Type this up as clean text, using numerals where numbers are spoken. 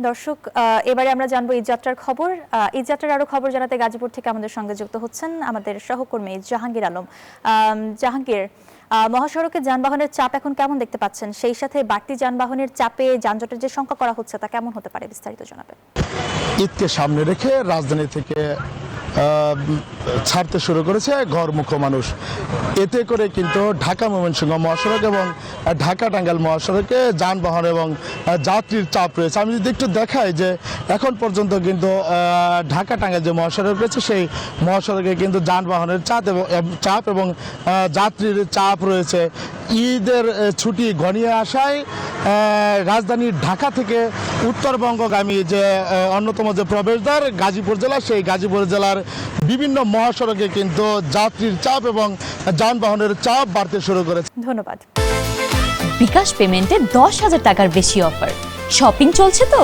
দর্শক, এবারে আমরা জানবো ঈদ যাত্রার খবর। ঈদ যাত্রার আরো খবর জানাতে গাজীপুর থেকে আমাদের সঙ্গে যুক্ত হচ্ছেন আমাদের সহকর্মী জাহাঙ্গীর আলম। জাহাঙ্গীর, মহাসড়কে যানবাহনের চাপ এখন কেমন দেখতে পাচ্ছেন? সেই সাথে বাড়তি যানবাহনের চাপে যানজটের যে সংখ্যা করা হচ্ছে তা কেমন হতে পারে, বিস্তারিত জানাবেন। ঈদকে সামনে রেখে রাজধানী থেকে ছাড়তে শুরু করেছে ঘরমুখো মানুষ। এতে করে কিন্তু ঢাকা ময়মনসিংহ মহাসড়ক এবং ঢাকা টাঙ্গাইল মহাসড়কে যানবাহন এবং যাত্রীর চাপ রয়েছে। আমি যদি একটু দেখাই যে এখন পর্যন্ত কিন্তু ঢাকা টাঙ্গাইল যে মহাসড়ক রয়েছে সেই মহাসড়কে কিন্তু যানবাহনের চাপ এবং যাত্রীর চাপ রয়েছে। ঈদের ছুটি ঘনিয়ে আসায় রাজধানী ঢাকা থেকে উত্তরবঙ্গগামী যে অন্যতম যে প্রবেশদ্বার গাজীপুর জেলা, সেই গাজীপুর জেলার বিভিন্ন মহাসড়কে কিন্তু যাত্রীর চাপ এবং যানবাহনের চাপ বাড়তে শুরু করেছে। ধন্যবাদ। বিকাশ পেমেন্টে 10,000 টাকার বেশি অফার। শপিং চলছে তো।